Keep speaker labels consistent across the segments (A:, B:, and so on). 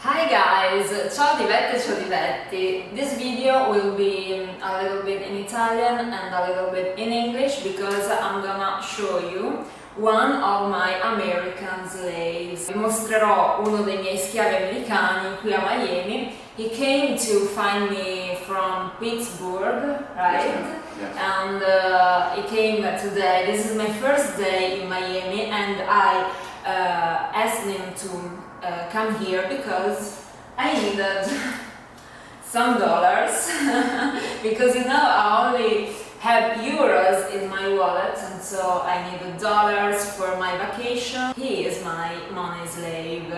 A: Hi guys, ciao divette, ciao divetti. This video will be a little bit in Italian and a little bit in English because I'm gonna show you one of my American slaves. Vi mostrerò uno dei miei schiavi americani qui a Miami. He came to find me from Pittsburgh, right?
B: Yes.
A: And he came today. This is my first day in Miami and I asked him to come here because I needed some dollars because I only have euros in my wallet and so I needed dollars for my vacation. He is my money slave.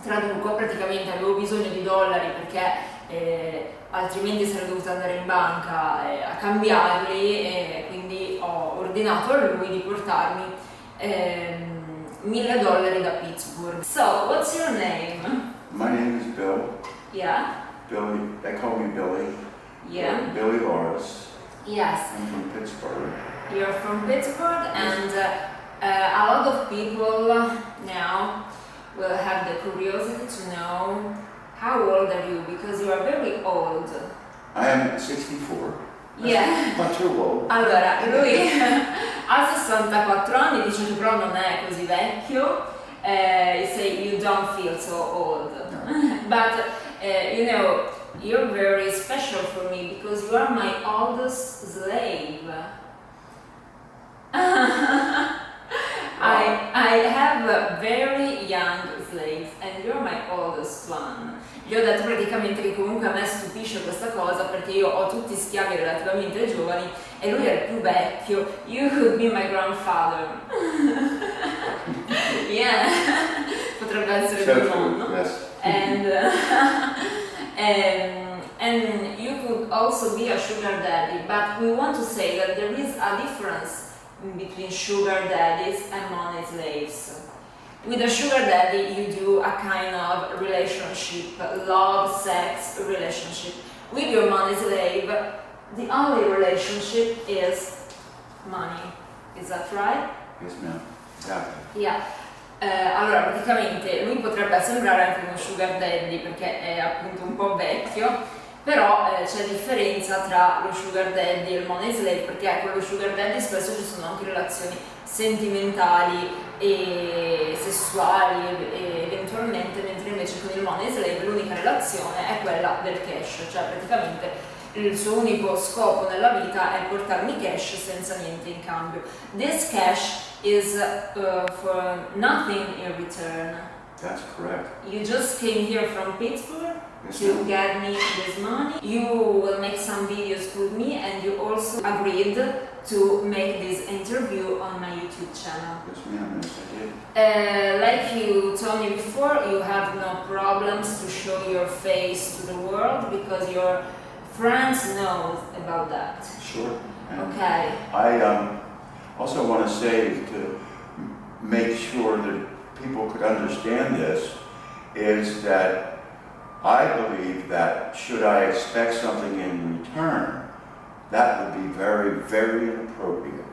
A: Traduco, praticamente avevo bisogno di dollari perché altrimenti sarei dovuta andare in banca a cambiarli e quindi ho ordinato a lui di portarmi $1000 da Pittsburgh. So, what's your name?
B: My name is Bill.
A: Yeah?
B: Billy, they call me Billy.
A: Yeah?
B: Billy Loris.
A: Yes.
B: I'm from Pittsburgh.
A: You're from Pittsburgh and a lot of people now will have the curiosity to know how old are you because you are very old.
B: I am 64.
A: Yeah.
B: Not too old.
A: Allora, lui ha 64 anni, dice che però non è così vecchio. You say you don't feel so old.
B: No.
A: But you're very special for me because you are my oldest slave. I have very young slaves and you're my oldest one. Gli ho detto praticamente che comunque a me stupisce questa cosa perché io ho tutti schiavi relativamente giovani e lui è il più vecchio. You could be my grandfather. Yeah, potrebbe essere tuo nonno.
B: Yes.
A: And you could also be a sugar daddy, but we want to say that there is a difference between sugar daddies and money slaves. With a sugar daddy you do a kind of relationship, love, sex relationship. With your money slave, the only relationship is money. Is that right?
B: Yes, ma'am. Exactly.
A: Yeah. Allora praticamente lui potrebbe sembrare anche uno sugar daddy perché è appunto un po' vecchio, però c'è differenza tra lo sugar daddy e il money slave perché con lo sugar daddy spesso ci sono anche relazioni sentimentali e sessuali e eventualmente, mentre invece con il money slave l'unica relazione è quella del cash, cioè praticamente il suo unico scopo nella vita è portarmi cash senza niente in cambio. This cash is for nothing in return.
B: That's correct.
A: You just came here from Pittsburgh
B: Yes,
A: to
B: ma'am.
A: get me this money. You will make some videos with me and you also agreed to make this interview on my YouTube channel.
B: Yes, ma'am. Yes, I did.
A: Like you told me before, you have no problems to show your face to the world because your friends know about that.
B: Sure. And
A: Okay.
B: I also want to say to make sure that people could understand this is that I believe that should I expect something in return, that would be very, very inappropriate,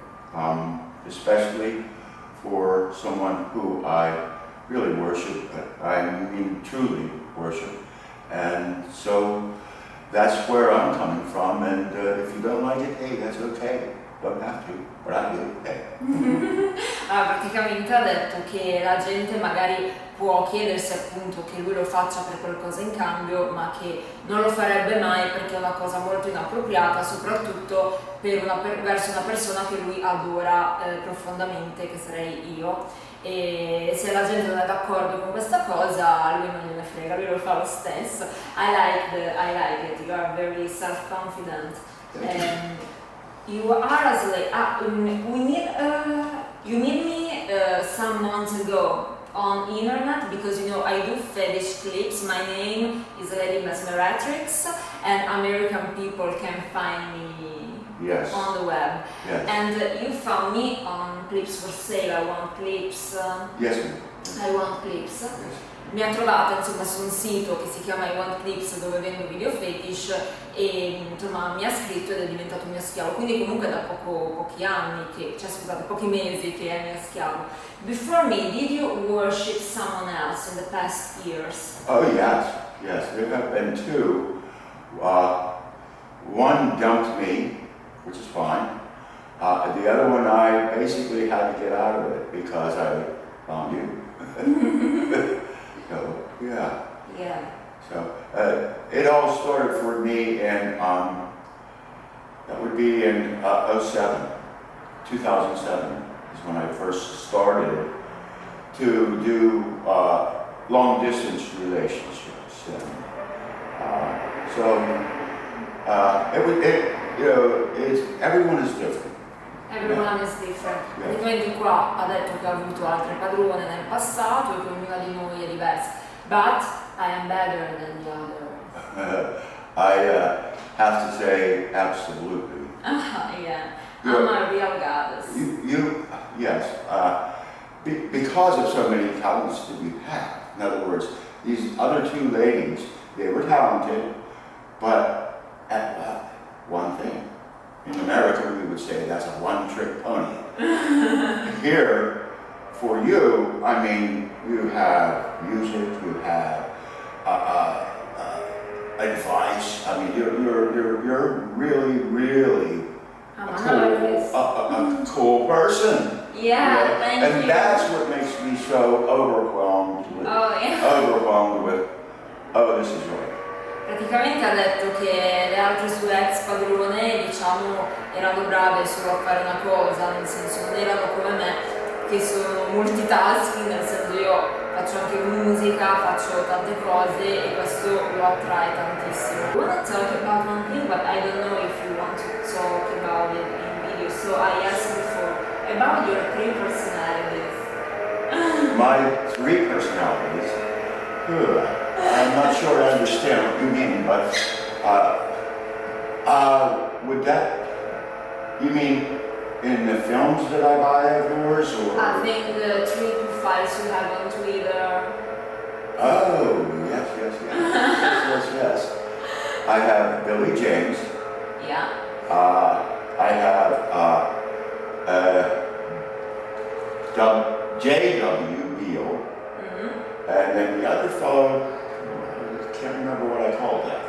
B: especially for someone who I really worship, I mean truly worship. And so that's where I'm coming from, and if you don't like it, hey, that's okay. Don't have to, but I do. Hey.
A: Praticamente ha detto che la gente magari può chiedersi appunto che lui lo faccia per qualcosa in cambio, ma che non lo farebbe mai perché è una cosa molto inappropriata, soprattutto verso una persona che lui adora profondamente, che sarei io. E se la gente non è d'accordo con questa cosa, lui non gliene frega, lui lo fa lo stesso. I like it, you are very self-confident. You are a slave. You meet me some months ago on internet because I do fetish clips. My name is LaDivaDelTubo and American people can find me
B: Yes.
A: on the web.
B: Yes.
A: And you found me on Clips for Sale. I want clips.
B: Yes, ma'am.
A: I want clips.
B: Yes.
A: mi ha trovata insomma su un sito che si chiama I Want Clips, dove vendo video fetish, e insomma mi ha scritto ed è diventato mio schiavo, quindi comunque da pochi anni, cioè scusate, pochi mesi che è mio schiavo. Before me, did you worship someone else in the past years?
B: Oh yes, there have been two. One dumped me, which is fine. The other one, I basically had to get out of it because I found you. So, yeah.
A: Yeah.
B: So, it all started for me in, that would be in 2007 is when I first started to do long distance relationships. Everyone is different.
A: Everyone is different. Praticamente qua ha detto che ha avuto altre padrone nel passato e che ognuna di noi è diversa. But I am better than the other.
B: I have to say absolutely.
A: Yeah. I'm a real goddess.
B: Yes. Because of so many talents that you have. In other words, these other two ladies, they were talented, but at one thing. In America, we would say that's a one-trick pony. Here, for you, I mean, you have music, you have advice. I mean, you're really a cool person.
A: Yeah, thank you.
B: And that's what makes me so overwhelmed with. Oh, this is right.
A: Praticamente ha detto che le altre sue ex padrone, diciamo, erano brave solo a fare una cosa, nel senso non erano come me, che sono multitasking, nel senso io faccio anche musica, faccio tante cose e questo lo attrae tantissimo. I want to talk about one thing, but I don't know if you want to talk about it in video, so I asked before about your 3 personalities.
B: My 3 personalities? I'm not sure I understand what you mean, but would that, you mean in the films that I buy of yours, or?
A: I think the 3 profiles you have on Twitter.
B: Oh, yes. I have Billy James.
A: Yeah.
B: I have J.W. Beale. And then the other fellow, I can't remember what I called that.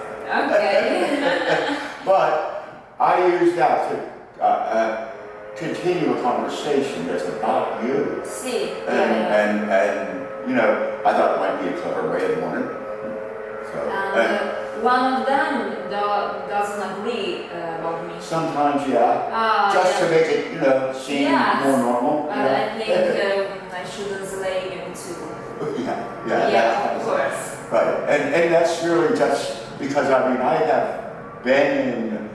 A: Okay.
B: But I use that to continue a conversation that's about you.
A: See.
B: And you know, I thought it might be a clever way of doing it. So,
A: one of them doesn't agree about me.
B: Sometimes, yeah. Just to make it, you know, seem more normal.
A: But I think I shouldn't slay him too.
B: Yeah,
A: of course.
B: Right, and that's really just because, I mean, I have been in,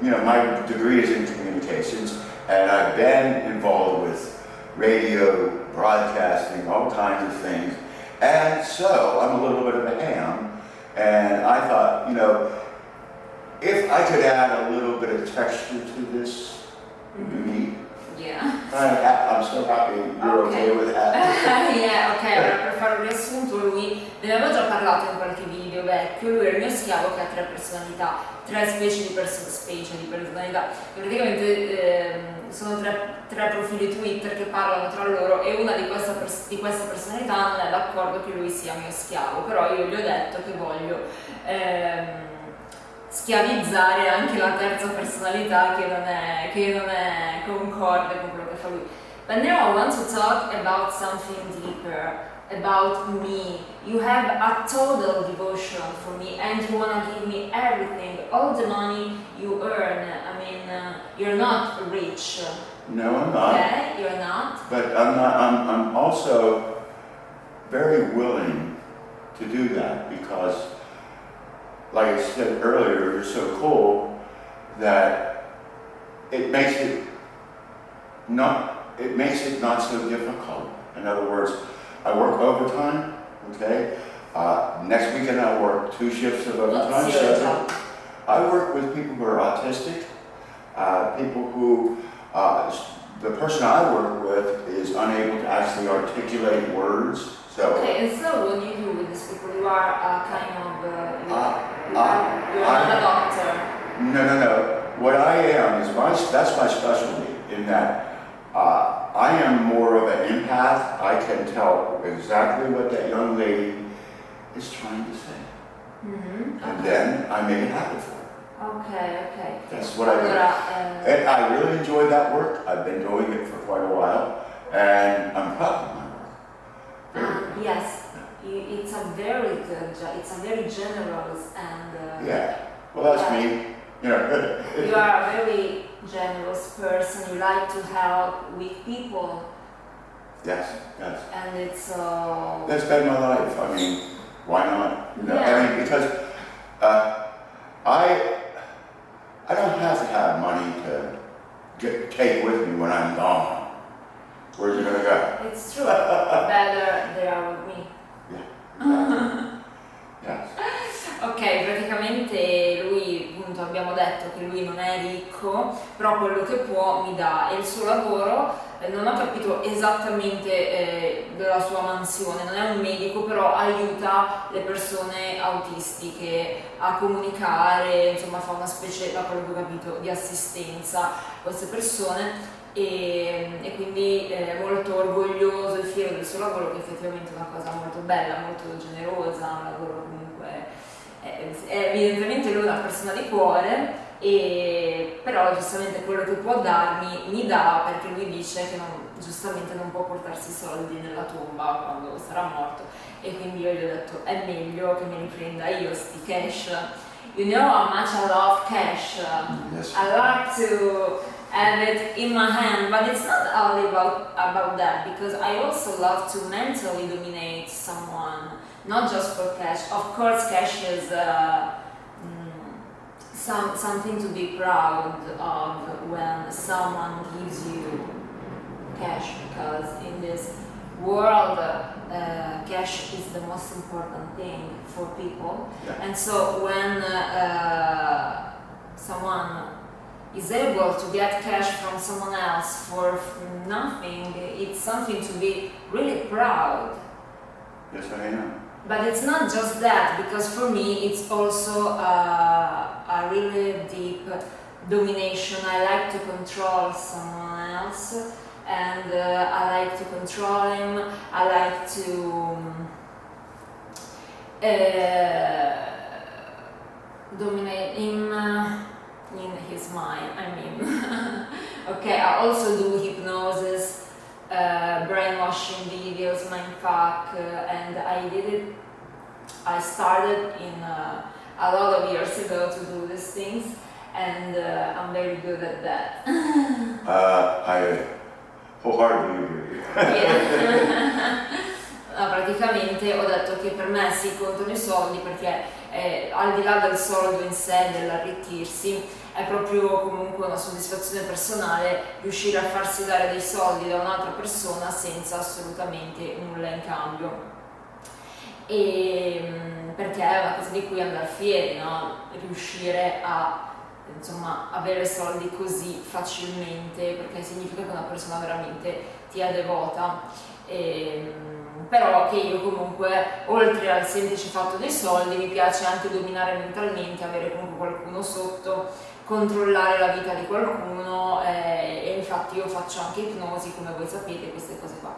B: you know, my degree is in communications, and I've been involved with radio, broadcasting, all kinds of things, and so I'm a little bit of a ham, and I thought, you know, if I could add a little bit of texture to this, it would be neat.
A: Yeah.
B: I'm so happy you're okay with that.
A: Yeah, ok, allora per fare un riassunto, lui, ne avevo già parlato in qualche video vecchio, lui è il mio schiavo che ha 3 personalità, 3 specie di personalità. Praticamente sono 3 profili Twitter che parlano tra loro e una di queste personalità non è d'accordo che lui sia mio schiavo, però io gli ho detto che voglio schiavizzare anche la terza personalità che non è concorde con quello che fa lui. But now I want to talk about something deeper, about me. You have a total devotion for me and you want to give me everything, all the money you earn. I mean, you're not rich.
B: No, I'm not.
A: Okay, you're not.
B: But I'm also very willing to do that because, like I said earlier, you're so cool that it makes it not so difficult. In other words, I work overtime, okay? Next weekend I work 2 shifts of overtime.
A: What's your job?
B: I work with people who are autistic, people who, the person I work with is unable to actually articulate words, So,
A: Okay, and so what do you do with these people? You are kind of, you're
B: I-
A: not a doctor.
B: no. What I am is that's my specialty in that I am more of an empath. I can tell exactly what that young lady is trying to say. And then I make it happen for her.
A: Okay.
B: That's what I do.
A: Allora,
B: And I really enjoy that work. I've been doing it for quite a while, and I'm proud of my work.
A: yes, it's a very good job. It's a very generous and.
B: Yeah. Well, that's me. You know.
A: You are a very generous person. You like to help weak people,
B: Yes.
A: and it's.
B: That's been my life. I mean, why not? You know,
A: Yeah.
B: I mean, because I don't have to have money to take with me when I'm gone. Where's it gonna go?
A: It's true. Better they are with me.
B: Yes.
A: Ok, praticamente lui, appunto, abbiamo detto che lui non è ricco, però quello che può mi dà, e il suo lavoro, non ho capito esattamente della sua mansione, non è un medico, però aiuta le persone autistiche a comunicare, insomma fa una specie, da quello che ho capito, di assistenza a queste persone. E quindi è molto orgoglioso e fiero del suo lavoro, che effettivamente è una cosa molto bella, molto generosa, un lavoro comunque evidentemente lui è una persona di cuore, però giustamente quello che può darmi mi dà, perché lui dice che giustamente non può portarsi i soldi nella tomba quando sarà morto, e quindi io gli ho detto è meglio che me li prenda io sti cash. You know how much I love cash.
B: Yes.
A: I like to have it in my hand, but it's not only about that, because I also love to mentally dominate someone, not just for cash. Of course, cash is something to be proud of when someone gives you cash, because in this world, cash is the most important thing for people.
B: Yeah.
A: And so when someone is able to get cash from someone else for nothing, it's something to be really proud.
B: Yes, I know.
A: But it's not just that, because for me it's also a really deep domination. I like to control someone else, and I like to control him. I like to dominate him in his mind, I mean. Okay, I also do hypnosis, brainwashing videos, mindfuck, and I started a lot of years ago to do these things, and I'm very good at that.
B: I wholeheartedly agree.
A: Yeah. No, praticamente ho detto che per me si contano i soldi, perché al di là del soldo in sé, dell'arricchirsi, è proprio comunque una soddisfazione personale riuscire a farsi dare dei soldi da un'altra persona senza assolutamente nulla in cambio. E perché è una cosa di cui andare fieri, no? Riuscire a, insomma, avere soldi così facilmente, perché significa che una persona veramente ti è devota. Però che io comunque, oltre al semplice fatto dei soldi, mi piace anche dominare mentalmente, avere comunque qualcuno sotto, controllare la vita di qualcuno, e infatti io faccio anche ipnosi, come voi sapete, queste cose qua.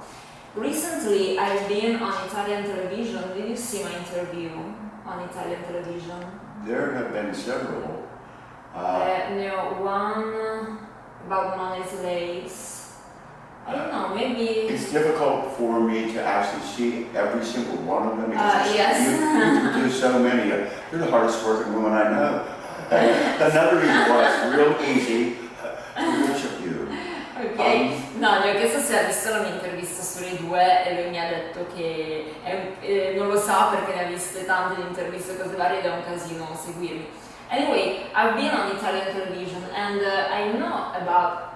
A: Recently I've been on Italian television. Did you see my interview on Italian television?
B: There have been several.
A: No, one about MONEYSLAVE. I don't know, maybe.
B: It's difficult for me to actually see every single one of them because
A: Yes.
B: you do so many. You're the hardest working woman I know. Another reason why it's real easy to worship you.
A: Ok, no, gli ho chiesto se ha visto la mia intervista sulle due, e lui mi ha detto che non lo sa perché ne ha viste tante di interviste, cose varie, ed è un casino seguirmi. Anyway, I've been on Italian television, and I know about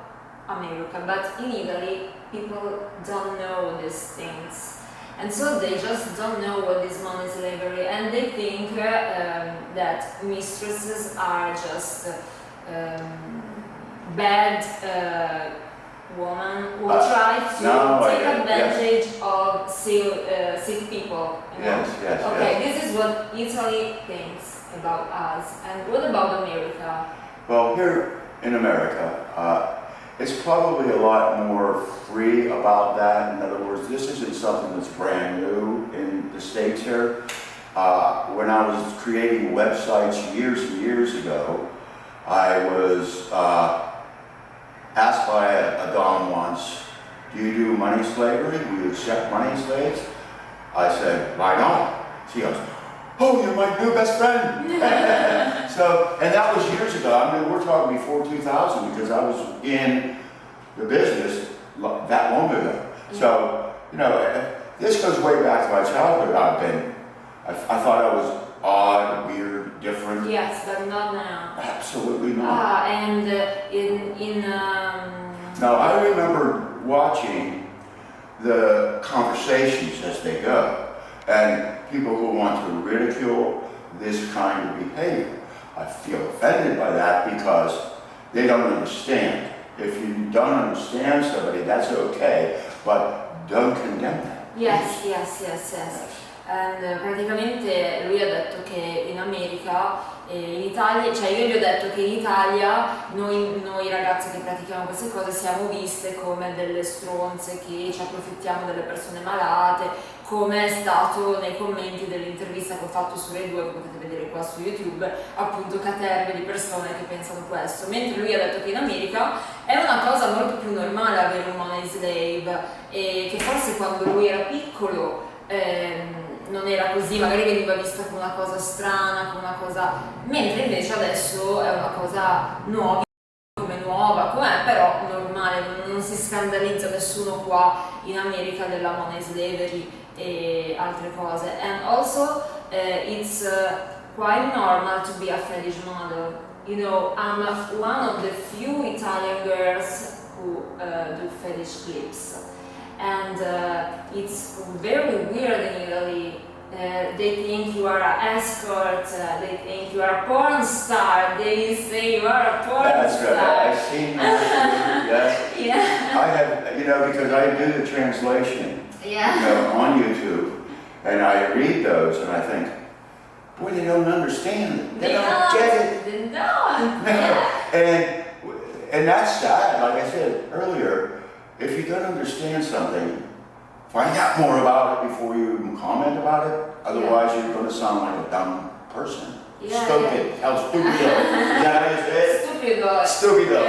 A: America, but in Italy people don't know these things, and so they just don't know what is money slavery, and they think that mistresses are just bad woman who tries to take advantage of sick people. You know?
B: Yes.
A: Okay, this is what Italy thinks about us. And what about America?
B: Well, here in America, it's probably a lot more free about that. In other words, this isn't something that's brand new in the States here. When I was creating websites years and years ago, I was asked by a Dom once, do you do money slavery? Do you accept money slaves? I said, why not? She goes, oh, you're my new best friend. So, and that was years ago. I mean, we're talking before 2000 because I was in the business that long ago. Yeah. So, you know, this goes way back to my childhood. I thought I was odd, weird, different.
A: Yes, but not now.
B: Absolutely not.
A: And
B: Now, I remember watching the conversations as they go, and people who want to ridicule this kind of behavior. I feel offended by that because they don't understand. If you don't understand somebody, that's okay, but don't condemn them.
A: Yes. And praticamente lui ha detto che in America, in Italia, cioè io gli ho detto che in Italia noi ragazze che pratichiamo queste cose siamo viste come delle stronze che ci approfittiamo delle persone malate, come è stato nei commenti dell'intervista che ho fatto su Rai 2, che potete vedere qua su YouTube, appunto caterve di persone che pensano questo, mentre lui ha detto che in America è una cosa molto più normale avere un money slave e che forse quando lui era piccolo non era così, magari veniva vista come una cosa strana, come una cosa, mentre invece adesso è una cosa nuova, com'è, però normale, non si scandalizza nessuno qua in America della money slavery e altre cose. And also it's quite normal to be a fetish model. You know, I'm one of the few Italian girls who do fetish clips. And it's very weird in Italy. They think you are an escort, they think you are a porn star, they say you are a porn
B: That's
A: star.
B: Right, I've seen that, yes.
A: Yeah.
B: I have, you know, because I do the translation,
A: Yeah.
B: you know, on YouTube, and I read those and I think, boy, they don't understand it. They don't get it.
A: They don't.
B: No.
A: Yeah.
B: And that's sad, like I said earlier. If you don't understand something, find out more about it before you even comment about it. Otherwise, you're going to sound like a dumb person.
A: Yeah,
B: Stupid. How stupido. Stupido.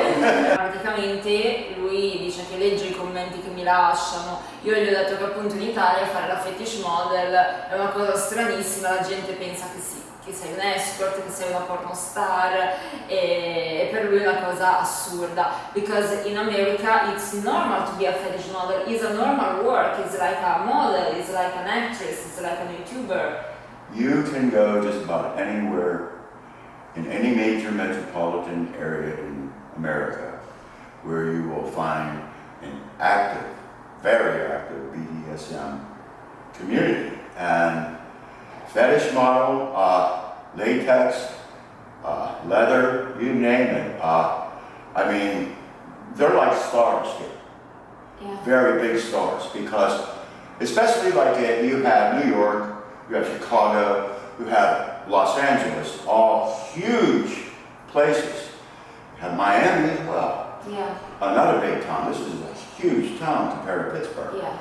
A: Praticamente lui dice che legge i commenti che mi lasciano. Io gli ho detto che appunto in Italia fare la fetish model è una cosa stranissima, la gente pensa che sì, che sei un escort, che sei una pornostar e per lui è una cosa assurda. Because in America it's normal to be a fetish model, it's a normal work, it's like a model, it's like an actress, it's like a YouTuber.
B: You can go just about anywhere in any major metropolitan area in America where you will find an active, very active BDSM community. And fetish model, latex, leather, you name it. I mean, they're like stars here.
A: Yeah.
B: Very big stars because, especially like you have New York, you have Chicago, you have Los Angeles, all huge places. You have Miami as well.
A: Yeah.
B: Another big town. This is a huge town compared to Pittsburgh.
A: Yeah.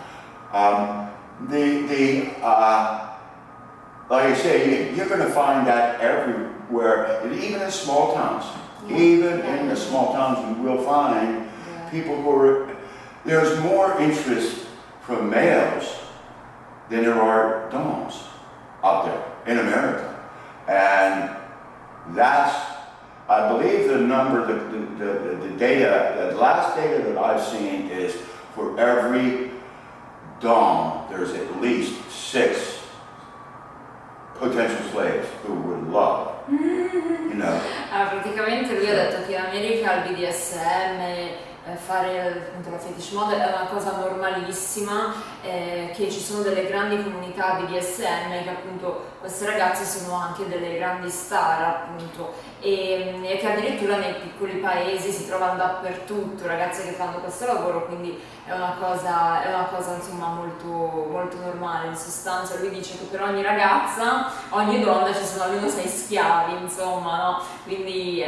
B: Like I say, you're going to find that everywhere, even in small towns.
A: Yeah.
B: Even in the small towns, you will find people who are. There's more interest from males than there are doms out there in America, and that's, I believe, the number, the data, the last data that I've seen is for every dom, there's at least 6 potential slaves who would love, you know.
A: Praticamente lui ha detto che in America il BDSM fare appunto la fetish model è una cosa normalissima, che ci sono delle grandi comunità di BDSM, che appunto queste ragazze sono anche delle grandi star appunto, e che addirittura nei piccoli paesi si trovano dappertutto, ragazze che fanno questo lavoro, quindi è una cosa insomma molto, molto normale. In sostanza lui dice che per ogni ragazza, ogni donna ci sono almeno 6 schiavi, insomma, no? Quindi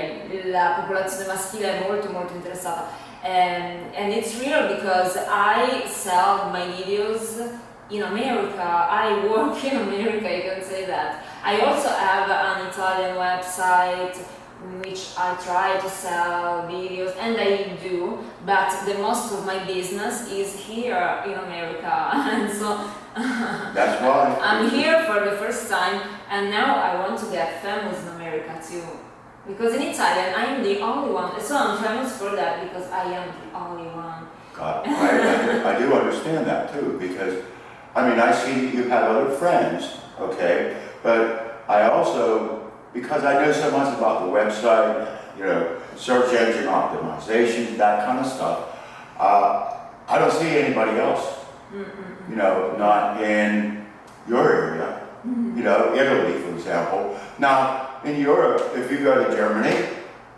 A: la popolazione maschile è molto molto interessata. And it's real because I sell my videos in America. I work in America, you can say that. I also have an Italian website in which I try to sell videos, and I do, but the most of my business is here in America. And so
B: That's why.
A: I'm here for the first time, and now I want to get famous in America too. Because in Italian I am the only one, so I'm famous for that, because I am the only one.
B: God, I do understand that too, because I mean, I see you have other friends, okay, but I also, because I know so much about the website, you know, search engine optimization, that kind of stuff, I don't see anybody else, you know, not in your area, you know, Italy, for example. Now, in Europe, if you go to Germany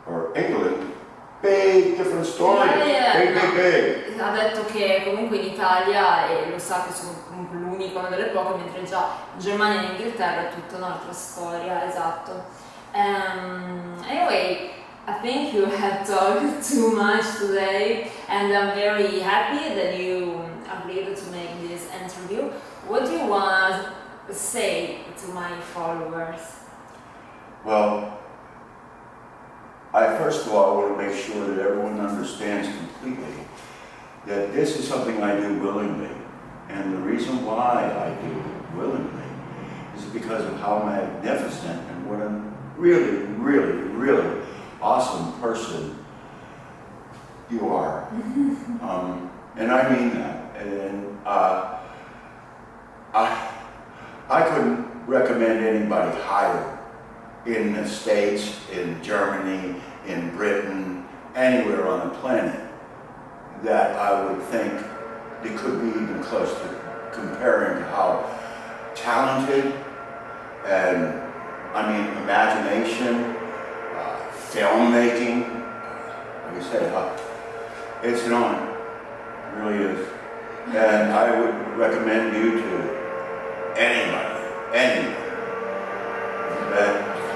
B: or England, big different story, big.
A: Ha detto che comunque in Italia, e lo sa che sono comunque l'unico, una delle poche, mentre già in Germania e in Inghilterra è tutta un'altra storia, esatto. Anyway, I think you have talked too much today, and I'm very happy that you agreed to make this interview. What do you want to say to my followers?
B: Well, I first of all want to make sure that everyone understands completely that this is something I do willingly. And the reason why I do it willingly is because of how magnificent and what a really, really, really awesome person you are. And I mean that. And I couldn't recommend anybody higher in the States, in Germany, in Britain, anywhere on the planet, that I would think it could be even close to comparing to how talented and, I mean, imagination, filmmaking, like I said, it's an honor, it really is. And I would recommend you to anybody.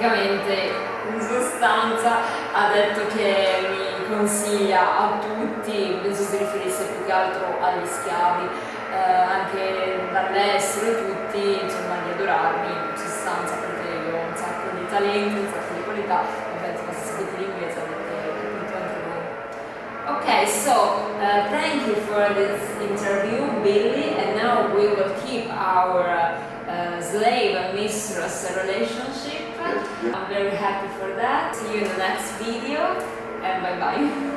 A: Praticamente, in sostanza, ha detto che mi consiglia a tutti, penso si riferisse più che altro agli schiavi, anche dall'estero, tutti, insomma, di adorarmi, in sostanza, perché io ho un sacco di talento, un sacco di qualità, e penso che se sapete l'inglese avete capito anche voi. Okay, so thank you for this interview, Billy, and now we will keep our slave and mistress relationship. I'm very happy for that. See you in the next video, and bye bye.